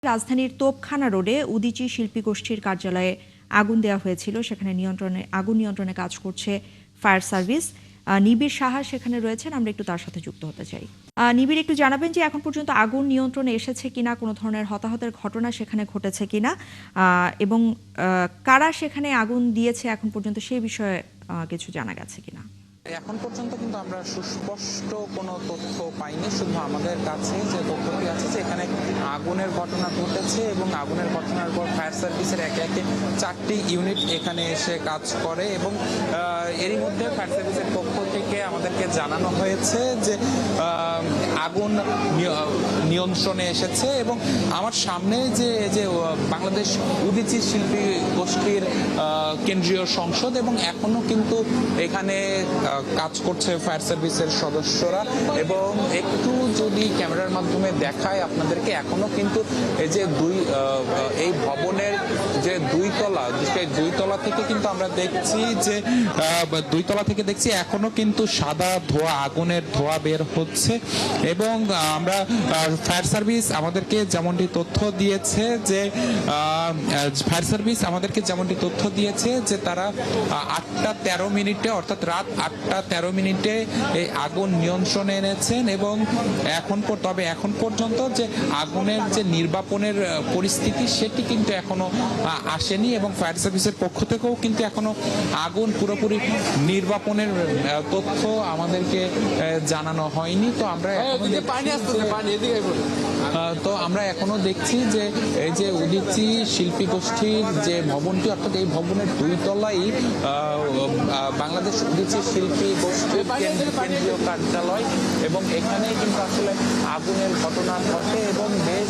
রাজধানীর তোপখানা রোডে উদীচী শিল্পী গোষ্ঠীর কার্যালয়ে আগুন দেওয়া হয়েছিল। সেখানে আগুন নিয়ন্ত্রণে কাজ করছে ফায়ার সার্ভিস। নিবিড় সাহা সেখানে রয়েছেন, আমরা একটু তার সাথে যুক্ত হতে চাই। নিবিড়, একটু জানাবেন যে এখন পর্যন্ত আগুন নিয়ন্ত্রণে এসেছে কিনা, কোনো ধরনের হতাহতের ঘটনা সেখানে ঘটেছে কিনা, এবং কারা সেখানে আগুন দিয়েছে এখন পর্যন্ত সেই বিষয়ে কিছু জানা গেছে কিনা? এখন পর্যন্ত কিন্তু আমরা সুস্পষ্ট কোনো তথ্য পাইনি। শুধু আমাদের কাছে যে তথ্যটি আছে যে এখানে আগুনের ঘটনা ঘটেছে এবং আগুনের ঘটনার পর ফায়ার সার্ভিসের একে একে 4টি ইউনিট এখানে এসে কাজ করে এবং এরই মধ্যে ফায়ার সার্ভিসের পক্ষ থেকে আমাদেরকে জানানো হয়েছে যে আগুন নিয়ন্ত্রণে এসেছে। এবং আমার সামনে যে বাংলাদেশ উদীচী শিল্পী গোষ্ঠীর কেন্দ্রীয় সংসদ, এবং এখনো কিন্তু এখানে কাজ করছে ফায়ার সার্ভিসের সদস্যরা। এবং একটু যদি ক্যামেরার মাধ্যমে দেখায় আপনাদেরকে, এখনো কিন্তু এই যে এই ভবনের যে দুই তলা থেকে কিন্তু আমরা দেখছি যে এখনো কিন্তু সাদা ধোঁয়া, আগুনের ধোঁয়া বের হচ্ছে। এবং আমরা ফায়ার সার্ভিস আমাদেরকে যেমনটি তথ্য দিয়েছে যে তারা 8টা 13 মিনিটে, অর্থাৎ রাত 8টা 13 মিনিটে এই আগুন নিয়ন্ত্রণে এনেছেন। এবং এখন পর্যন্ত যে আগুনের যে নির্বাপনের পরিস্থিতি সেটি কিন্তু এখনো আসেনি, এবং ফায়ার সার্ভিসের পক্ষ থেকেও কিন্তু এখনো আগুন পুরোপুরি নির্বাপনের তথ্য আমাদেরকে জানানো হয়নি। তো আমরা এখনো দেখছি যে এই যে উদীচী শিল্পী গোষ্ঠীর যে ভবনটি, অর্থাৎ এই ভবনের 2 তলাই বাংলাদেশ উদীচী শিল্পী গোষ্ঠীর কেন্দ্রীয় কার্যালয়, এবং এখানে কিন্তু আসলে আগুনের ঘটনা ঘটে এবং বেশ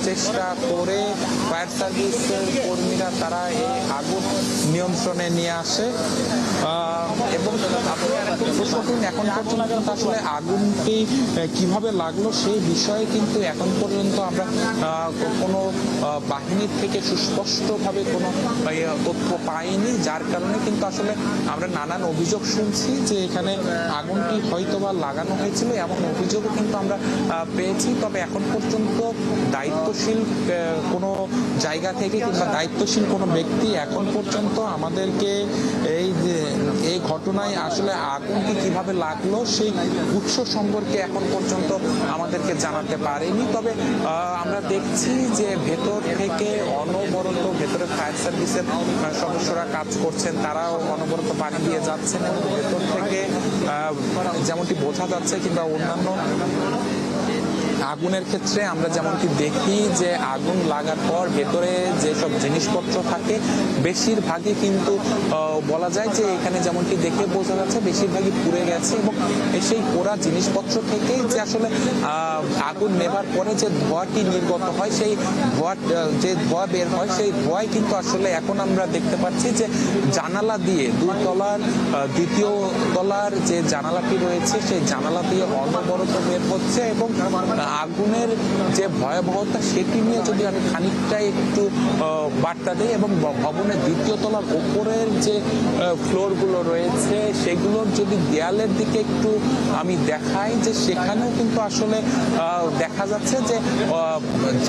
চেষ্টা করে ফায়ার সার্ভিসের কর্মীরা তারা এই আগুন নিয়ন্ত্রণে নিয়ে আসে। এবং এখন পর্যন্ত আসলে আগুনটি কিভাবে লাগলো সেই বিষয়ে কিন্তু এখন পর্যন্ত আমরা কোনো বাহিনীর থেকে সুস্পষ্টভাবে কোনো তথ্য পাইনি, যার কারণে কিন্তু আসলে আমরা নানান অভিযোগ শুনছি যে এখানে আগুনটি হয়তোবা লাগানো হয়েছিল, এমন অভিযোগও কিন্তু আমরা পেয়েছি। তবে এখন পর্যন্ত দায়িত্বশীল কোনো জায়গা থেকে কিংবা দায়িত্বশীল কোনো ব্যক্তি এখন পর্যন্ত আমাদেরকে এই ঘটনায় আসলে আগুনটি কিভাবে লাগলো সেই উৎস সম্পর্কে এখন পর্যন্ত আমাদেরকে জানাতে পারেনি। তবে আমরা দেখছি যে ভেতর থেকে অনবরত ভেতরে ফায়ার সার্ভিসের সদস্যরা কাজ করছেন, তারাও অনবরত পানি দিয়ে যাচ্ছেন, এবং ভেতর থেকে যেমনটি বোঝা যাচ্ছে কিংবা অন্যান্য আগুনের ক্ষেত্রে আমরা যেমনটি দেখি যে আগুন লাগার পর ভেতরে যেসব জিনিসপত্র থাকে বেশিরভাগই কিন্তু বলা যায় যে এখানে যেমনটি দেখে বোঝা যাচ্ছে বেশিরভাগই পুড়ে গেছে। এবং সেই পোড়া জিনিসপত্র থেকে যে আসলে আগুন নেভার পরে যে ধোঁয়াটি নির্গত হয়, সেই ধোঁয়া বের হয়, সেই ধোঁয়ায় কিন্তু আসলে এখন আমরা দেখতে পাচ্ছি যে জানালা দিয়ে 2 তলার 2য় তলার যে জানালাটি রয়েছে সেই জানালা দিয়ে অনবরত বের হচ্ছে। এবং আগুনের যে ভয়াবহতা সেটি নিয়ে যদি আমি খানিকটা একটু বার্তা দিই, এবং ভবনের 2য় তলার ওপরের যে ফ্লোরগুলো রয়েছে সেগুলোর যদি দেয়ালের দিকে একটু আমি দেখাই, যে সেখানেও কিন্তু আসলে দেখা যাচ্ছে যে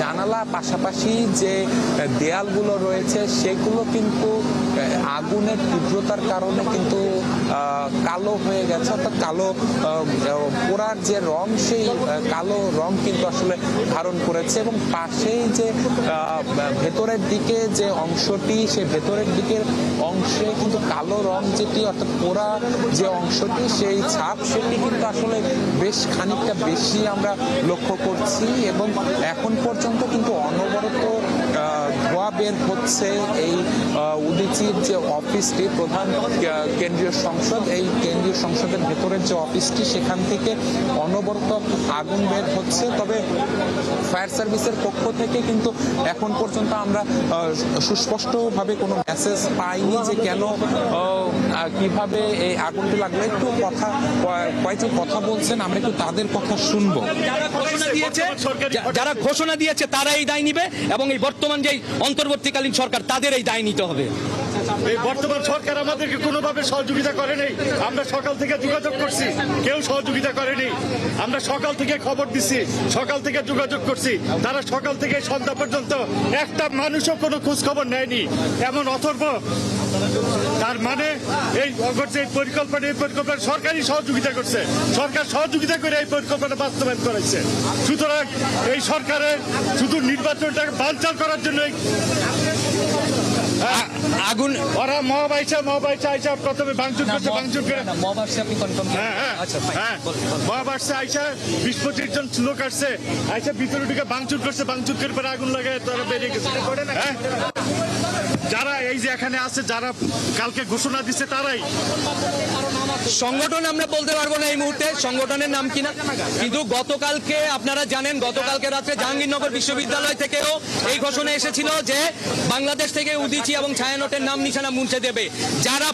জানালা পাশাপাশি যে দেয়ালগুলো রয়েছে সেগুলো কিন্তু আগুনের তীব্রতার কারণে কিন্তু কালো হয়ে গেছে, অর্থাৎ কালো পোড়ার যে রং সেই কালো রং কিন্তু আসলে ধারণ করেছে। এবং পাশেই যে ভেতরের দিকে যে অংশটি, সেই ভেতরের দিকের অংশে কিন্তু কালো রং যেটি, অর্থাৎ পোড়া যে অংশটি সেই ছাপ সেটি কিন্তু আসলে বেশ খানিকটা বেশি আমরা লক্ষ্য করছি। এবং এখন পর্যন্ত কিন্তু অনবরত ধোঁয়া বের হচ্ছে এই উদীচীর যে অফিসটি, প্রধান কেন্দ্রীয় সংসদ, এই কেন্দ্রীয় সংসদের ভেতরের যে অফিসটি সেখান থেকে অনবরত আগুন বের হচ্ছে। তবে ফায়ার সার্ভিসের পক্ষ থেকে কিন্তু এখন পর্যন্ত আমরা সুস্পষ্টভাবে কোনো মেসেজ পাইনি যে কেন কিভাবে এই আগুনটি লাগলো। একটু কয়েকজন কথা বলছেন, আমরা একটু তাদের কথা শুনবো। যারা ঘোষণা দিয়েছে তারা এই দায় নিবে, এবং এই বর্তমান যে অন্তর্বর্তীকালীন সরকার তাদের এই দায় নিতে হবে। এই বর্তমান সরকার আমাদেরকে কোনোভাবে সহযোগিতা করে নেই। আমরা সকাল থেকে যোগাযোগ করছি, কেউ সহযোগিতা করেনি। আমরা সকাল থেকে খবর দিচ্ছি, সকাল থেকে যোগাযোগ করছি, তারা সকাল থেকে সন্ধ্যা পর্যন্ত একটা মানুষও কোনো খোঁজ খবর নেয়নি। এমন অথর্ব, তার মানে এই যে পরিকল্পনা সরকারি সহযোগিতা করছে, সরকার সহযোগিতা করে এই পরিকল্পনা বাস্তবায়ন করেছে। সুতরাং এই সরকারের শুধু নির্বাচনটাকে বানচাল করার জন্য আগুন ওরা মব আইসা প্রথমে ভাঙচুর করছে, ভাঙচুর করে মব আসছে, আপনি কনফার্ম আচ্ছা হ্যাঁ মব আসছে, আইসা 20-25 জন লোক আসছে, আইসা ভিতরে ঢুকে ভাঙচুর করছে, ভাঙচুর করে পরে আগুন লাগায় তারা বেরিয়ে গেছে। হ্যাঁ, যারা এই যে এখানে আছে, যারা কালকে ঘোষণা দিচ্ছে তারাই সংগঠন আমরা বলতে পারবো না এই মুহূর্তে সংগঠনের নাম কিনা, কিন্তু গতকালকে আপনারা জানেন গতকালকে রাত্রে জাহাঙ্গীরনগর বিশ্ববিদ্যালয় থেকেও এই ঘোষণা এসেছিল যে বাংলাদেশ থেকে উদীচী এবং ছায়ানটের নাম নিশানা মুছে দেবে। যারা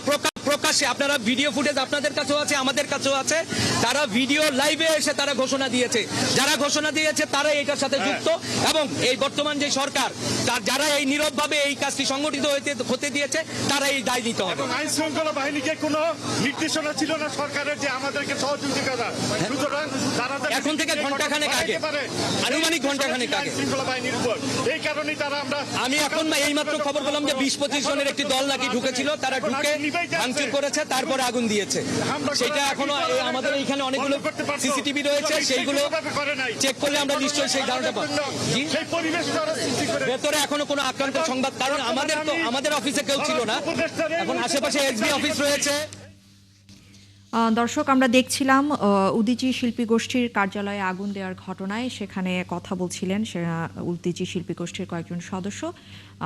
প্রকাশ্যে, আপনারা ভিডিও ফুটেজ আপনাদের কাছেও আছে, আমাদের কাছেও আছে, তারা ভিডিও লাইভে এসে তারা ঘোষণা দিয়েছে। যারা ঘোষণা দিয়েছে তারা এটার সাথে যুক্ত, এবং এই বর্তমান যে সরকার যারা এই নীরবভাবে এই কাজটি সংগঠিত হতে দিয়েছে তারা এই দায় দিতে হবে। আইন শৃঙ্খলা বাহিনীকে কোনো নির্দেশনা ছিল না সরকারের যে আমাদেরকে সহযোগিতা করা। সুতরাং তারা এখন থেকে ঘন্টাখানেক আগে, আনুমানিক ঘন্টাখানেক আগে শৃঙ্খলা বাহিনীর উপর, এই কারণেই তারা আমি এখন এইমাত্র খবর পেলাম যে 20-25 জনের একটি দল নাকি ঢুকেছিল, তারা ঢুকে ভাঙচুর করেছে, তারপরে আগুন দিয়েছে। সেটা এখনো আমাদের এইখানে অনেকগুলো সিসিটিভি রয়েছে, সেইগুলো চেক করলে আমরা নিশ্চয়ই সেই ধারণা পাবো। ভেতরে এখনো কোনো আক্রান্ত সংবাদ, কারণ আমাদের অফিসে কেউ ছিল না, এখন আশেপাশে এসবি অফিস রয়েছে। দর্শক, আমরা দেখছিলাম উদীচী শিল্পী গোষ্ঠীর কার্যালয়ে আগুন দেওয়ার ঘটনায়, সেখানে কথা বলছিলেন উদীচী শিল্পী গোষ্ঠীর কয়েকজন সদস্য।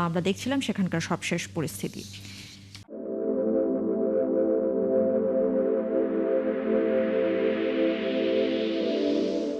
আমরা দেখছিলাম সেখানকার সবশেষ পরিস্থিতি।